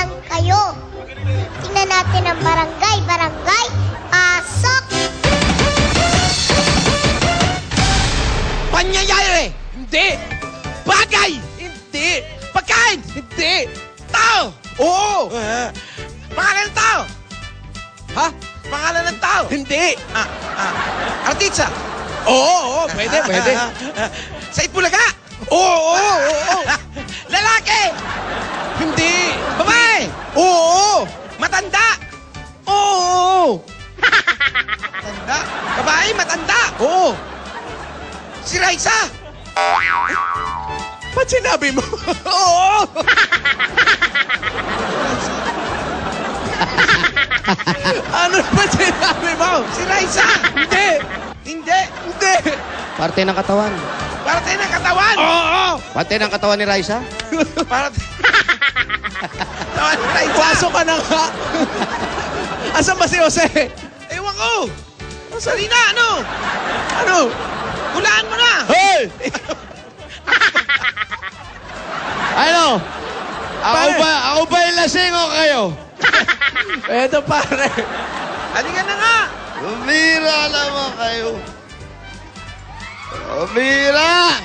lang kayo. Tingnan natin ang barangay. Pasok! Panyayari! Hindi! Bagay! Hindi! Pagkain! Hindi! Tao! Oo! Pangalan ng tao! Ha? Pangalan ng tao? Hindi! Artista? Oo, pwede. Sa Itbulaga? Oo! Lalaki! Hindi! Babae! Oo! Matanda! Oo! Matanda? Babae, matanda! Oo! Si Raisa! Ba't sinabi mo? Oo! Ano ba sinabi mo? Si Raisa! Hindi! Parte ng katawan. Parte ng katawan! Oo! Parte ng katawan ni Raisa? Parte... katawan ni Raisa! Pasok ka na nga. Asan ba si Jose? Ewan ko! Salina, ano? Hulaan mo na! Hoy! Ano? Ako ba yung lasing o kayo? Eto pare. Halika na nga! Umira naman kayo. Umira!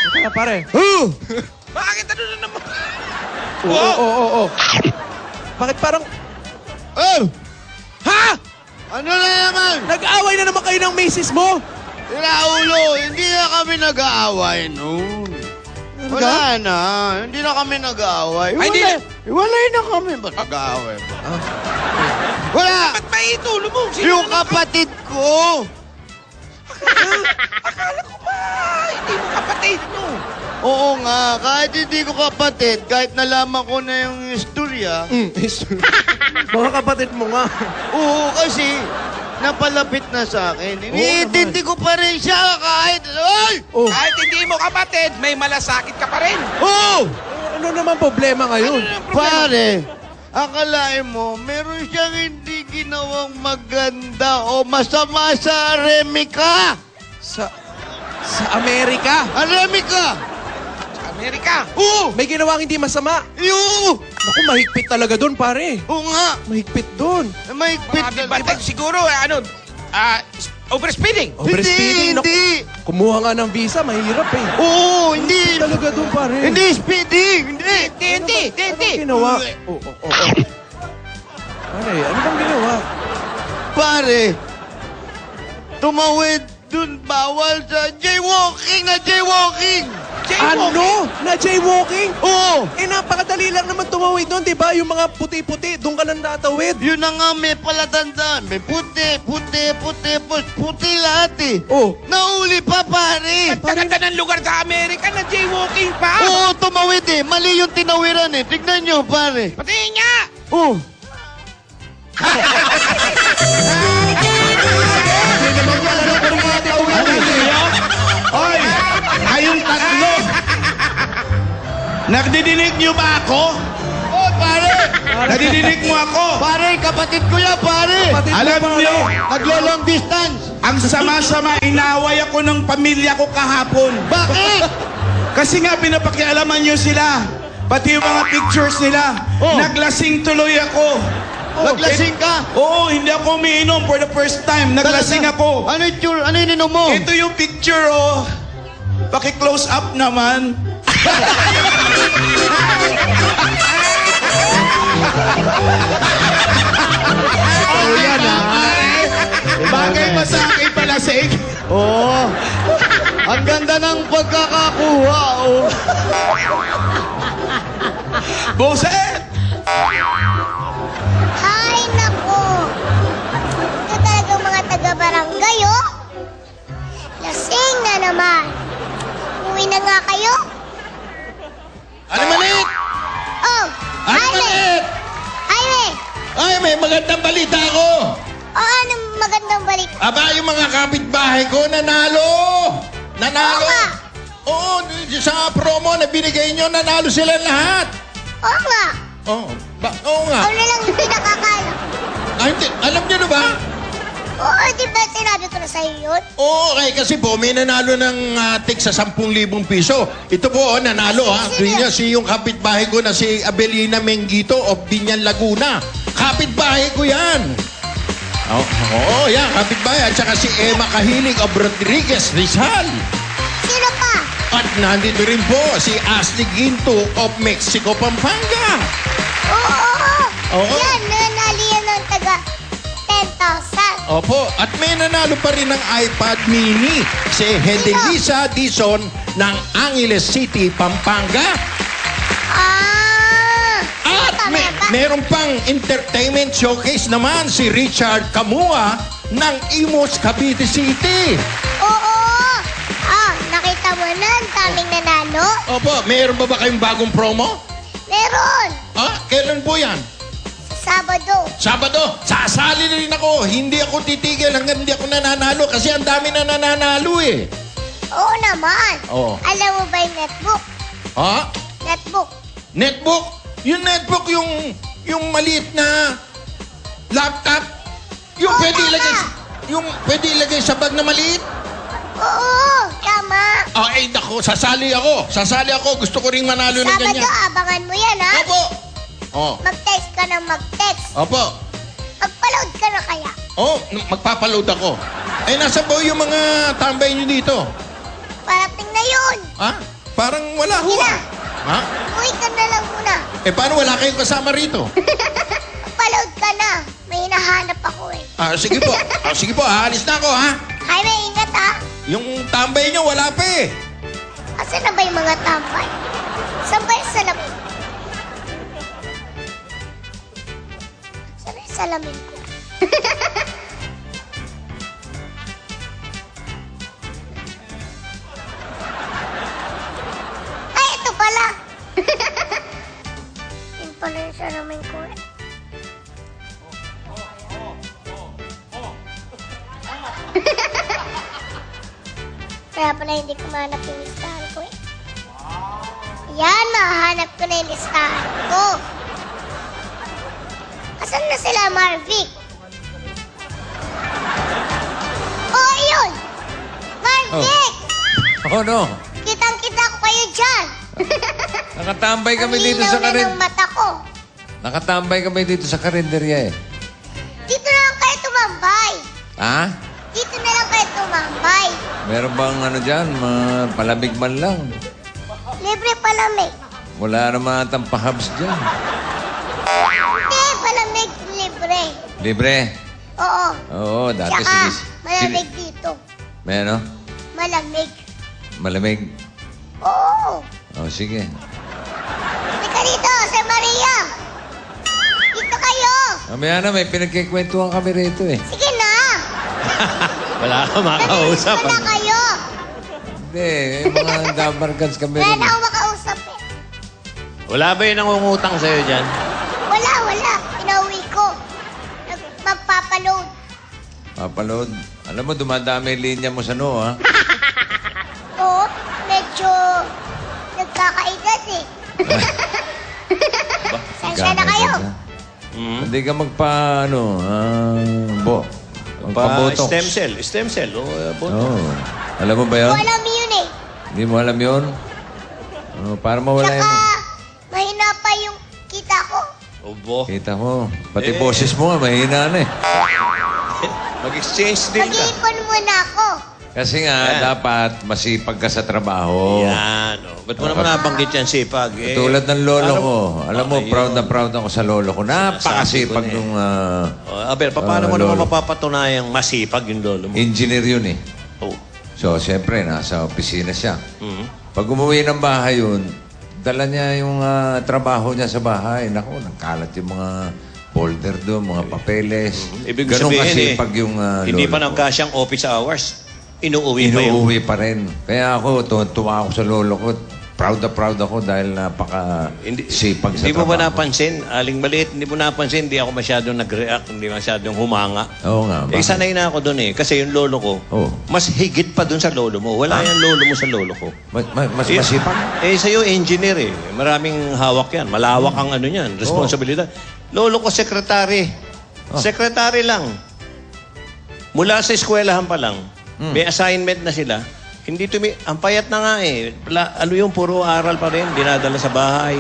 Ito na pare. Bakit ano na naman? Oo. Bakit parang Ha? Ano na naman? nag-away na naman kayo ng misis mo? Iraulo, hindi na kami nag-aaway noon. Wala na. Hindi na kami nag-aaway. Ay, hindi na. Iwalay na kami. Ba't nag-aaway ba? Wala! Ba't may itulo mo? Yung kapatid ko! Akala ko ba? Hindi mo kapatid mo. Oo nga, kahit hindi ko kapatid, kahit nalaman ko na yung istorya, Mga kapatid mo nga. oo, kasi napalapit na sa akin. Iniintindi ko pa rin siya kahit... Ay! Oh. Kahit hindi mo kapatid, may malasakit ka pa rin. Oo! Ano naman problema ngayon? Pare, akalain mo, meron siyang hindi ginawang maganda o masama sa Remika. Sa Amerika. Remika! Sa Amerika. Oo! May ginawang hindi masama. Oo! Naku, mahigpit talaga doon, pare. Oo nga! Mahigpit doon. Mahigpit Mga na, bibantay siguro, overspeeding. Overspeeding. Hindi! Naku, kumuha nga ng visa, mahirap eh. Oo! Hindi! Talaga doon, pare. Hindi speeding! Hindi! Hindi. Anong ginawa? Oo. Pare, ano bang ginawa? Pare, tumawid dun bawal sa jaywalking na jaywalking! Ano? Na jaywalking? Oo! Eh, napakadali lang naman tumawid doon, di ba? Yung mga puti-puti, doon ka lang tatawid. Yun na nga may palatandaan. May puti lahat eh. Oh. Nauli pa, pare! Ganda ng lugar sa Amerika na jaywalking pa. Oo, tumawid eh. Mali yung tinawiran eh. Tignan nyo, pare. Patingin niya. Oh. Hindi naman yan, alam ko rin mga tawid eh. Hoy! Kayong tatlo! Nagdidinig niyo ba ako? Oh, pare! Nadidinig mo ako? Pare, kapatid ko yan, pare! Kapatid mo, Alam pare. niyo, Naglo-long distance. ang sama-sama, inaway ako ng pamilya ko kahapon. Bakit? Kasi nga, pinapakialaman niyo sila. Pati yung mga pictures nila. Oh. Naglasing tuloy ako. Naglasing ka? Oo, hindi ako umiinom for the first time. Naglasing ako. Ano yung ininom mo? Ito yung picture, oh. Paki-close up naman. Oh, yan Bagay ba sa akin palasig? Oo. Ang ganda ng pagkakakuha, oh. Buset! Ay, naku. Ito talagang mga taga-barangay, oh. Lasing na naman. Uwi na nga kayo. Ano maliit? Oh, Ano Jaime. maliit? Jaime. Ay, may magandang balita ko. Oh, anong magandang balik? Aba, yung mga kapitbahay ko, nanalo! Nanalo! Oo nga. Oo, sa promo na binigay nyo, nanalo sila lahat. Oo nga. Oo nga. Ako na lang hindi nakakala. Ay, hindi. Alam nyo na ba? Oo, Oh, di ba sinabi ko na sa'yo yun? Okay, kasi po, may nanalo ng tig sa 10,000 piso. Ito po, nanalo ha. Doon niya si yung kapitbahay ko na si Abelina Mengito of Binyan, Laguna. Kapitbahay ko yan. Oo, yan, kapitbahay. At saka si Emma Kahilig of Rodriguez, Rizal. Sino pa? At nandito rin po si Ashley Ginto of Mexico, Pampanga. Oo. Oo. Yan, nanali yan ng taga 10,000. Opo, at may nanalo pa rin ng iPad mini si Hedelisa Dizon ng Angeles City, Pampanga. At meron pang entertainment showcase naman si Richard Camua ng Imus, Cavite City. Oo. Nakita mo na, ang daming nanalo? Opo, meron ba kayong bagong promo? Meron. Kailan po yan? Sabado. Sabado, sasali rin ako. Hindi ako titigil hanggang hindi ako nananalo kasi ang dami na nananalo eh. Oo naman. Oo. Alam mo ba yung netbook? Ha? Netbook. Netbook? Yung netbook, yung maliit na laptop. Yung Oo, pwede tama. ilagay, yung pwede ilagay sa bag na maliit. Oo, tama. Ay, nako, sasali ako. Sasali ako. Gusto ko rin manalo ng Sabado, ganyan. abangan mo yan, ha? Opo. Oh. Mag-text ka ng mag-text. Opo. Mag-upload ka na kaya. Oh, magpapaload ako. Eh, nasa po yung mga tambay nyo dito? Parating na yun. Ha? Parang wala ho. Sige na. Ha? Uwi ka na lang muna. Eh, paano wala kayong kasama rito? Upload ka na. May hinahanap ako eh. Sige po. Sige po, aalis na ako, ha? Ay, may ingat ha. Yung tambay nyo, wala pa eh. Asan na ba yung mga tambay? Saan ba yung salamin? Saan yung salamin ko? Ay, ito pala. Yun pala yung salamin ko eh. Kaya pala hindi ko mahanap yung listahan ko eh. Yan, mahanap ko na yung listahan ko. Asan na sila, Marvic? Oh, ayun! Marvic! Oh, no. Kitang-kita ko kayo dyan. Nakatambay kami Ang dito linaw sa na ng mata ko. Nakatambay kami dito sa karinderya eh. Dito na lang kayo tumambay. Ha? Dito na lang kayo tumambay. Meron bang ano dyan? Palamig man lang. Libre palamig. Wala naman atang pahabs dyan. Hindi, palamig libre. Libre? Oo. Oo, dati Tsaka, sige. malamig dito. May ano? Malamig. Malamig? Oo. Oh, sige. Halika dito, Sir Maria. Dito kayo. Mamaya na, may pinagkikwentuhan kami rito eh. Sige na. Wala ka makausap. Nandito na kayo. Hindi, yung mga dabargans kami Wala rin. na akong makausap eh. Wala ba yung nangungutang sa'yo dyan? Wala. Pinauwi ko. Magpapaload. Papaload. Alam mo, dumadami yung linya mo sa no, ha? Oo, medyo nagkakaedad eh. Sensya na kayo. Hindi ka magpa-botox. Stem cell. Botox. Oo. Alam mo ba yun? Ko alam yun eh. Hindi mo alam yun? Oh, para mawala Tsaka, yung... mahina pa yung kita ko. Obo. Kita mo. Pati boses mo nga, mahina na eh. Mag-exchange din ka. Mag-iipon muna ako. Kasi nga, Yan. dapat masipag ka sa trabaho. Yan. Ba't mo naman nabanggit yan sipag? Tulad ng lolo Ano- ko. Alam mo, Okay, proud na yun. proud ako sa lolo ko. Napakasipag Sinasabi ko nung Abel, paano mo lolo. naman mapapatunayang masipag yung lolo mo? engineer yun eh. Oh. So, siyempre, nasa opisina siya. Mhm. Pag umuwi ng bahay yun, dala niya yung trabaho niya sa bahay. Naku, nagkalat yung mga folder doon, mga papeles. Ibig Ganun sabihin kasipag yung hindi pa lolo ko. nagkasyang office hours. Inuuwi pa yun. Inuuwi pa rin. Kaya ako, tuwa ako sa lolo ko. Proud na proud ako dahil napaka-sipag sa Hindi mo trabaho. ba napansin, aling maliit, hindi mo napansin, hindi ako masyadong nag-react, hindi masyadong humanga. Oo nga. Eh, sanay na ako doon eh. Kasi yung lolo ko, Oo. mas higit pa doon sa lolo mo. Wala yung lolo mo sa lolo ko. Mas Eh, masipag. Eh, sa'yo, engineer eh. Maraming hawak yan. Malawak ang ano yan, responsibilidad. Lolo ko, sekretary. Oh. Sekretary lang. Mula sa eskwelahan pa lang, may assignment na sila. Hindi ang payat na nga eh. Puro aral pa rin, dinadala sa bahay.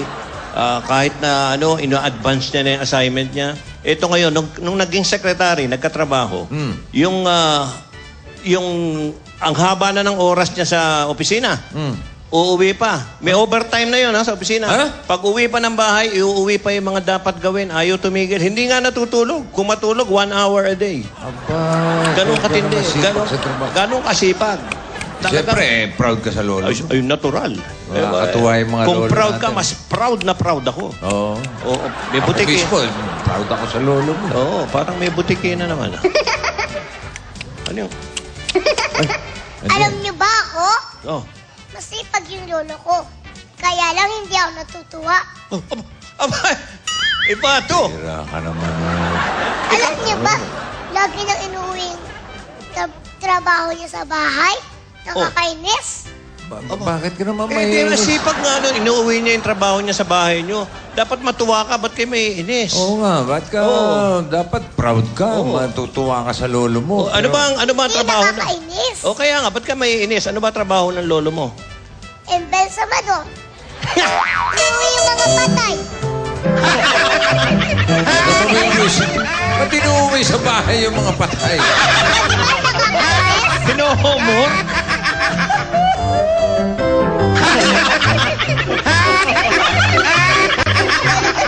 Kahit na ino-advance niya na yung assignment niya. Ito ngayon, nung naging secretary, nagkatrabaho, yung ang haba na ng oras niya sa opisina. Uuwi pa. May overtime na yun sa opisina. Pag uwi pa ng bahay, iuwi pa yung mga dapat gawin. Ayaw tumigil. Hindi nga natutulog. Kung matulog, 1 hour a day. Ganun katindi. Ganun kasipag. Siyempre, proud ka sa lolo. Ay, natural. Nakakatuwa yung mga Kung lolo proud ka, natin. mas proud na proud ako. Oo. Oo. May Ako butiki. mismo, proud ako sa lolo mo. Oo, parang may butiki na naman. Ano yun? Alam niyo ba ako? Oh. Masipag yung lolo ko. Kaya lang hindi ako natutuwa. Iba to. Tira ka naman. Alam niyo ba, lagi nang inuwi yung trabaho niya sa bahay? Nakakainis. Bakit ka naman Hindi, may... masipag nga nun. Inuuwi niya yung trabaho niya sa bahay niyo. Dapat matuwa ka. Ba't kayo may inis? Oo nga, ba't ka... Dapat proud ka. Matutuwa ka sa lolo mo. Ano ba ang Hindi trabaho na? nakakainis. O kaya nga, ba't ka may inis? Ano ba trabaho ng lolo mo? Embalsamador. Inuwi yung mga patay. Ba't inuwi sa bahay yung mga patay? Di ba nakakainis? Hinohomor?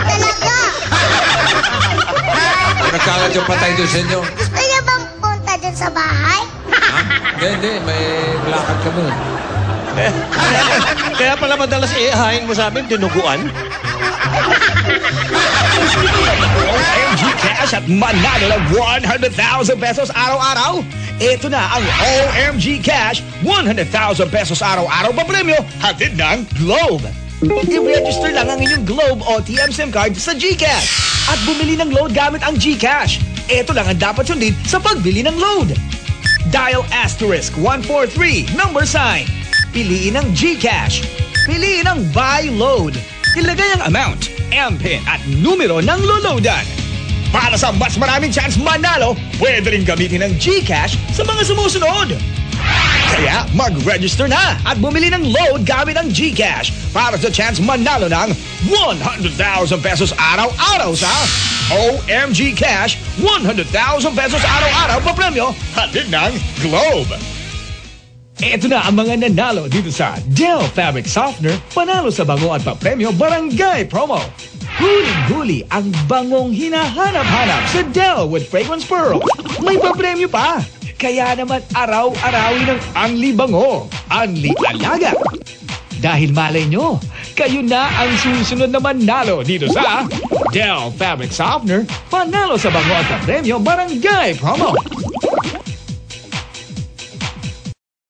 Talaga. Nagkalat yung patay doon sa inyo. Gusto niya bang punta dun sa bahay? Hindi. May lakad kami. Kaya pala madalas ihahin mo sa amin, dinuguan. OMG Cash at manalo ng 100,000 pesos araw-araw. Ito na ang OMG Cash 100,000 pesos araw-araw pa premyo hatid ng Globe. I-register lang ang inyong Globe o TM SIM card sa GCash at bumili ng load gamit ang GCash. Ito lang ang dapat sundin sa pagbili ng load. Dial *143 number sign. Piliin ang GCash. Piliin ang buy load. Ilagay ang amount, MPIN at numero ng loloadan. Para sa mas maraming chance manalo, pwede rin gamitin ang GCash sa mga sumusunod. Kaya mag-register na at bumili ng load gamit ang GCash para sa chance manalo ng 100,000 pesos araw-araw sa OMG Cash 100,000 pesos araw-araw pa premyo hatid ng Globe. Ito na ang mga nanalo dito sa Dell Fabric Softener, panalo sa bango at papremyo barangay promo. Huling-huli ang bangong hinahanap-hanap sa Dell with Fragrance Pearl. May papremyo pa. Kaya naman araw-arawin ng Anli Bango, Anli Alaga. Dahil malay nyo, kayo na ang susunod na manalo dito sa Dell Fabric Softener, panalo sa bango at papremyo barangay promo.